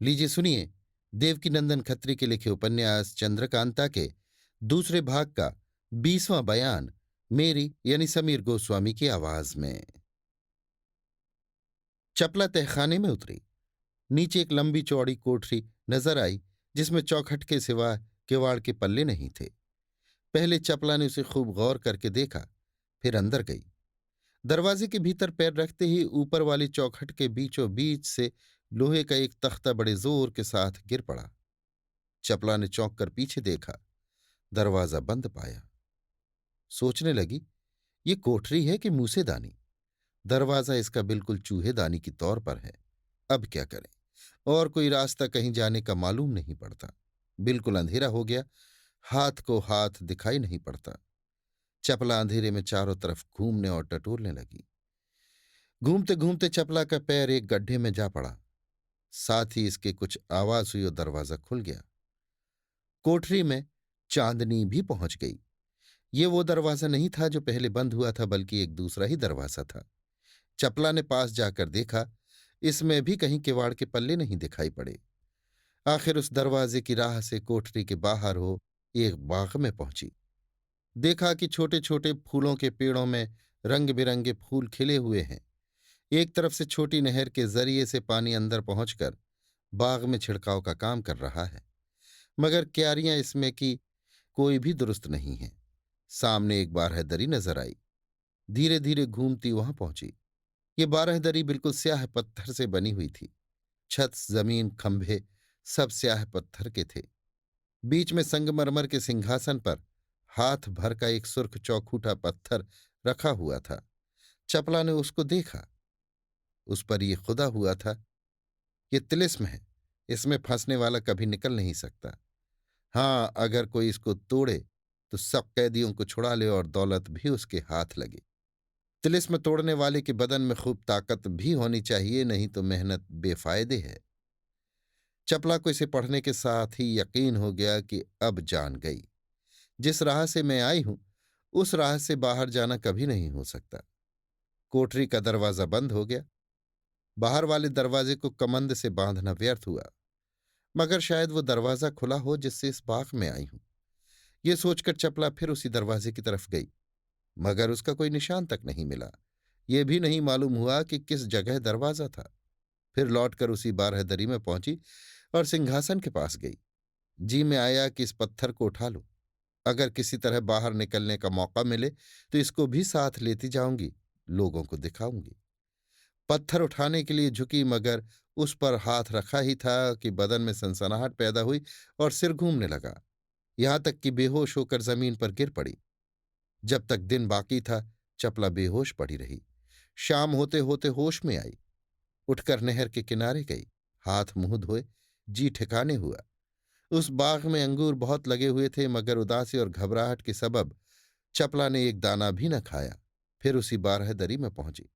लीजिए सुनिए। देवकीनंदन खत्री के लिखे उपन्यास चंद्रकांता के दूसरे भाग का 20वां बयान मेरी यानी समीर गोस्वामी की आवाज में। चपला तहखाने में उतरी। नीचे एक लंबी चौड़ी कोठरी नजर आई जिसमें चौखट के सिवा किवाड़ के पल्ले नहीं थे। पहले चपला ने उसे खूब गौर करके देखा, फिर अंदर गई। दरवाजे के भीतर पैर रखते ही ऊपर वाली चौखट के बीचों बीच से लोहे का एक तख्ता बड़े जोर के साथ गिर पड़ा। चपला ने चौंक कर पीछे देखा, दरवाजा बंद पाया। सोचने लगी, ये कोठरी है कि मूसेदानी। दरवाजा इसका बिल्कुल चूहेदानी की तौर पर है। अब क्या करें, और कोई रास्ता कहीं जाने का मालूम नहीं पड़ता। बिल्कुल अंधेरा हो गया, हाथ को हाथ दिखाई नहीं पड़ता। चपला अंधेरे में चारों तरफ घूमने और टटोलने लगी। घूमते घूमते चपला का पैर एक गड्ढे में जा पड़ा। साथ ही इसके कुछ आवाज हुई और दरवाजा खुल गया। कोठरी में चांदनी भी पहुंच गई। ये वो दरवाजा नहीं था जो पहले बंद हुआ था, बल्कि एक दूसरा ही दरवाजा था। चपला ने पास जाकर देखा, इसमें भी कहीं किवाड़ के पल्ले नहीं दिखाई पड़े। आखिर उस दरवाजे की राह से कोठरी के बाहर हो एक बाग में पहुंची। देखा कि छोटे छोटे फूलों के पेड़ों में रंग बिरंगे फूल खिले हुए हैं। एक तरफ से छोटी नहर के जरिए से पानी अंदर पहुंचकर बाग में छिड़काव का काम कर रहा है, मगर क्यारियां इसमें की कोई भी दुरुस्त नहीं है। सामने एक बारहदरी नजर आई। धीरे धीरे घूमती वहां पहुंची। ये बारहदरी बिल्कुल स्याह पत्थर से बनी हुई थी। छत, जमीन, खंभे सब स्याह पत्थर के थे। बीच में संगमरमर के सिंहासन पर हाथ भर का एक सुर्ख चौखूटा पत्थर रखा हुआ था। चपला ने उसको देखा। उस पर यह खुदा हुआ था, ये तिलिस्म है, इसमें फंसने वाला कभी निकल नहीं सकता। हाँ, अगर कोई इसको तोड़े तो सब कैदियों को छुड़ा ले और दौलत भी उसके हाथ लगे। तिलिस्म तोड़ने वाले के बदन में खूब ताकत भी होनी चाहिए, नहीं तो मेहनत बेफायदे है। चपला को इसे पढ़ने के साथ ही यकीन हो गया कि अब जान गई। जिस राह से मैं आई हूं उस राह से बाहर जाना कभी नहीं हो सकता। कोठरी का दरवाजा बंद हो गया। बाहर वाले दरवाजे को कमंद से बांधना व्यर्थ हुआ, मगर शायद वो दरवाजा खुला हो जिससे इस बाग में आई हूं। ये सोचकर चपला फिर उसी दरवाजे की तरफ गई, मगर उसका कोई निशान तक नहीं मिला। ये भी नहीं मालूम हुआ कि किस जगह दरवाजा था। फिर लौटकर उसी बारहदरी में पहुंची और सिंहासन के पास गई। जी में आया कि इस पत्थर को उठा लूं। अगर किसी तरह बाहर निकलने का मौका मिले तो इसको भी साथ लेती जाऊंगी, लोगों को दिखाऊंगी। पत्थर उठाने के लिए झुकी, मगर उस पर हाथ रखा ही था कि बदन में सनसनाहट पैदा हुई और सिर घूमने लगा। यहां तक कि बेहोश होकर जमीन पर गिर पड़ी। जब तक दिन बाकी था चपला बेहोश पड़ी रही। शाम होते होते होश में आई। उठकर नहर के किनारे गई, हाथ मुंह धोए, जी ठिकाने हुआ। उस बाग में अंगूर बहुत लगे हुए थे, मगर उदासी और घबराहट के सबब चपला ने एक दाना भी न खाया। फिर उसी बारहदरी में पहुंची।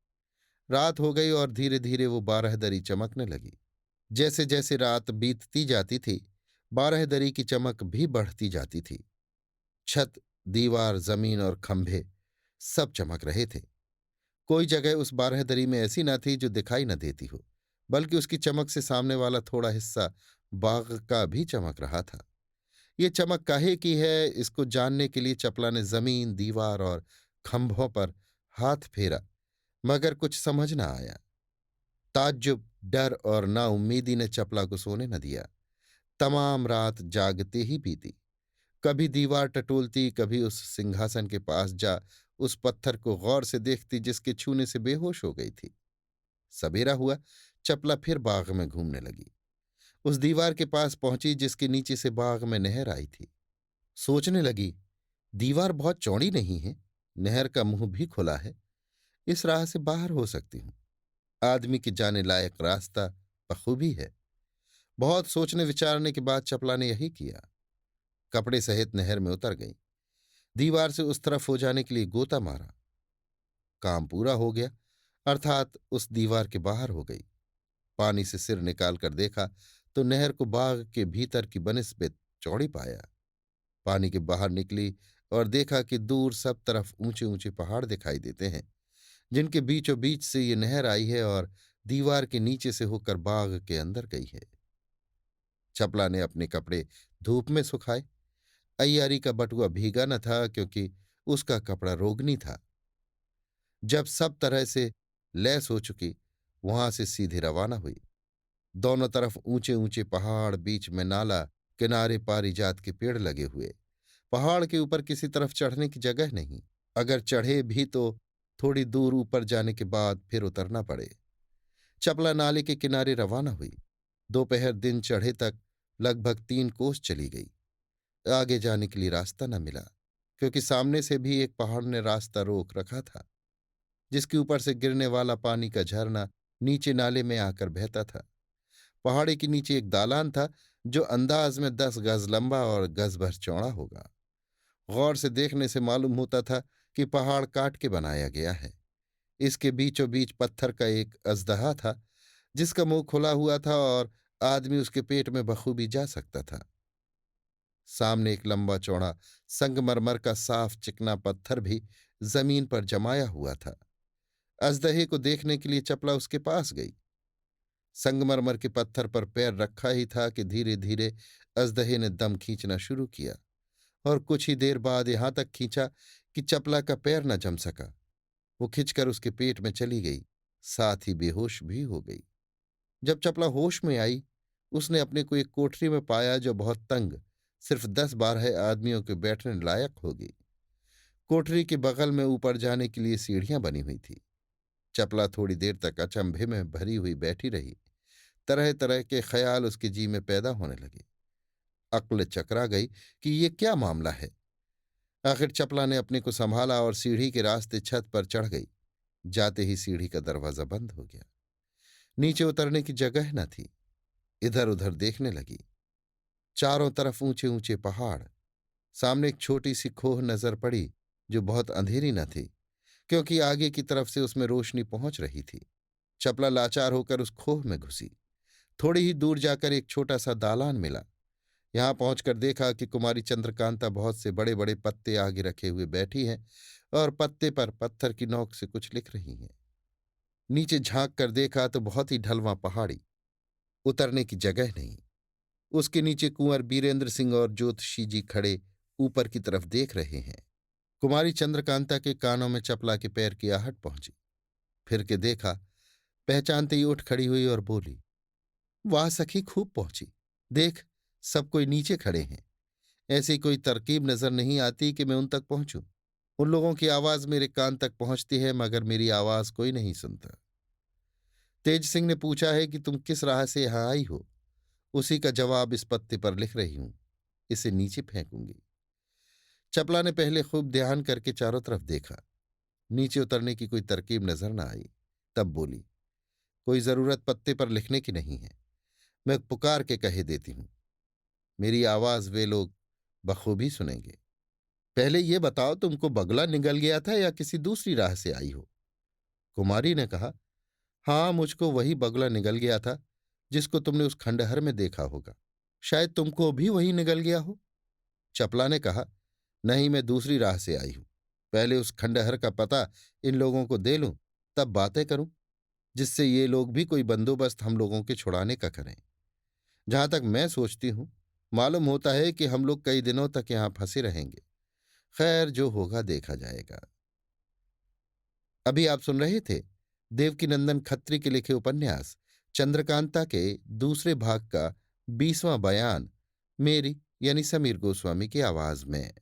रात हो गई और धीरे धीरे वो बारहदरी चमकने लगी। जैसे जैसे रात बीतती जाती थी बारहदरी की चमक भी बढ़ती जाती थी। छत, दीवार, जमीन और खंभे सब चमक रहे थे। कोई जगह उस बारहदरी में ऐसी न थी जो दिखाई न देती हो, बल्कि उसकी चमक से सामने वाला थोड़ा हिस्सा बाग का भी चमक रहा था। ये चमक काहे की है, इसको जानने के लिए चपला ने जमीन, दीवार और खंभों पर हाथ फेरा, मगर कुछ समझ न आया। ताज्जुब, डर और नाउम्मीदी ने चपला को सोने न दिया। तमाम रात जागते ही बीती। कभी दीवार टटोलती, कभी उस सिंहासन के पास जा उस पत्थर को गौर से देखती जिसके छूने से बेहोश हो गई थी। सवेरा हुआ, चपला फिर बाग में घूमने लगी। उस दीवार के पास पहुंची जिसके नीचे से बाग में नहर आई थी। सोचने लगी, दीवार बहुत चौड़ी नहीं है, नहर का मुंह भी खुला है, इस राह से बाहर हो सकती हूं। आदमी के जाने लायक रास्ता बखूबी है। बहुत सोचने विचारने के बाद चपला ने यही किया। कपड़े सहित नहर में उतर गई। दीवार से उस तरफ हो जाने के लिए गोता मारा। काम पूरा हो गया, अर्थात उस दीवार के बाहर हो गई। पानी से सिर निकाल कर देखा तो नहर को बाग के भीतर की बनिस्बत चौड़ी पाया। पानी के बाहर निकली और देखा कि दूर सब तरफ ऊंचे ऊंचे पहाड़ दिखाई देते हैं, जिनके बीचों बीच से ये नहर आई है और दीवार के नीचे से होकर बाग के अंदर गई है। चपला ने अपने कपड़े धूप में सुखाए। अय्यारी का बटुआ भीगा न था क्योंकि उसका कपड़ा रोगनी था। जब सब तरह से लैस हो चुकी, वहां से सीधे रवाना हुई। दोनों तरफ ऊंचे ऊंचे पहाड़, बीच में नाला, किनारे पारिजात के पेड़ लगे हुए। पहाड़ के ऊपर किसी तरफ चढ़ने की जगह नहीं। अगर चढ़े भी तो थोड़ी दूर ऊपर जाने के बाद फिर उतरना पड़े। चपला नाले के किनारे रवाना हुई। दोपहर दिन चढ़े तक लगभग 3 कोस चली गई। आगे जाने के लिए रास्ता न मिला, क्योंकि सामने से भी एक पहाड़ ने रास्ता रोक रखा था, जिसके ऊपर से गिरने वाला पानी का झरना नीचे नाले में आकर बहता था। पहाड़ी के नीचे एक दालान था, जो अंदाज में 10 गज लंबा और गज भर चौड़ा होगा। गौर से देखने से मालूम होता था कि पहाड़ काट के बनाया गया है। इसके बीचों बीच पत्थर का एक अजदहा था, जिसका मुंह खुला हुआ था और आदमी उसके पेट में बखूबी जा सकता था। सामने एक लंबा चौड़ा संगमरमर का साफ चिकना पत्थर भी जमीन पर जमाया हुआ था। अजदहे को देखने के लिए चपला उसके पास गई। संगमरमर के पत्थर पर पैर रखा ही था कि धीरे धीरे अजदहे ने दम खींचना शुरू किया, और कुछ ही देर बाद यहां तक खींचा कि चपला का पैर न जम सका। वो खिंचकर उसके पेट में चली गई, साथ ही बेहोश भी हो गई। जब चपला होश में आई, उसने अपने को एक कोठरी में पाया जो बहुत तंग, सिर्फ 10-12 आदमियों के बैठने लायक होगी। कोठरी के बगल में ऊपर जाने के लिए सीढ़ियां बनी हुई थी। चपला थोड़ी देर तक अचंभे में भरी हुई बैठी रही। तरह तरह के ख्याल उसके जी में पैदा होने लगे। अक्ल चकरा गई कि ये क्या मामला है। आखिर चपला ने अपने को संभाला और सीढ़ी के रास्ते छत पर चढ़ गई। जाते ही सीढ़ी का दरवाजा बंद हो गया। नीचे उतरने की जगह न थी। इधर उधर देखने लगी। चारों तरफ ऊंचे ऊंचे पहाड़। सामने एक छोटी सी खोह नजर पड़ी, जो बहुत अंधेरी न थी, क्योंकि आगे की तरफ से उसमें रोशनी पहुंच रही थी। चपला लाचार होकर उस खोह में घुसी। थोड़ी ही दूर जाकर एक छोटा सा दालान मिला। यहां पहुंचकर देखा कि कुमारी चंद्रकांता बहुत से बड़े बड़े पत्ते आगे रखे हुए बैठी हैं और पत्ते पर पत्थर की नोक से कुछ लिख रही हैं। नीचे झांक कर देखा तो बहुत ही ढलवां पहाड़ी, उतरने की जगह नहीं। उसके नीचे कुंवर बीरेंद्र सिंह और ज्योतिषी जी खड़े ऊपर की तरफ देख रहे हैं। कुमारी चंद्रकांता के कानों में चपला के पैर की आहट पहुंची। फिर के देखा, पहचानते ही उठ खड़ी हुई और बोली, वाह सखी, खूब पहुंची। देख, सब कोई नीचे खड़े हैं। ऐसी कोई तरकीब नजर नहीं आती कि मैं उन तक पहुंचूं। उन लोगों की आवाज मेरे कान तक पहुंचती है, मगर मेरी आवाज कोई नहीं सुनता। तेज सिंह ने पूछा है कि तुम किस राह से यहां आई हो। उसी का जवाब इस पत्ते पर लिख रही हूं। इसे नीचे फेंकूंगी। चपला ने पहले खूब ध्यान करके चारों तरफ देखा। नीचे उतरने की कोई तरकीब नजर न आई। तब बोली, कोई जरूरत पत्ते पर लिखने की नहीं है। मैं पुकार के कहे देती हूं। मेरी आवाज वे लोग बखूबी सुनेंगे। पहले ये बताओ, तुमको बगला निगल गया था या किसी दूसरी राह से आई हो? कुमारी ने कहा, हाँ, मुझको वही बगला निगल गया था जिसको तुमने उस खंडहर में देखा होगा। शायद तुमको भी वही निगल गया हो। चपला ने कहा, नहीं, मैं दूसरी राह से आई हूं। पहले उस खंडहर का पता इन लोगों को दे लूं, तब बातें करूं, जिससे ये लोग भी कोई बंदोबस्त हम लोगों के छुड़ाने का करें। जहां तक मैं सोचती हूं, मालूम होता है कि हम लोग कई दिनों तक यहां फंसे रहेंगे। खैर, जो होगा देखा जाएगा। अभी आप सुन रहे थे देवकीनंदन खत्री के लिखे उपन्यास चंद्रकांता के दूसरे भाग का 20वां बयान, मेरी यानी समीर गोस्वामी की आवाज में।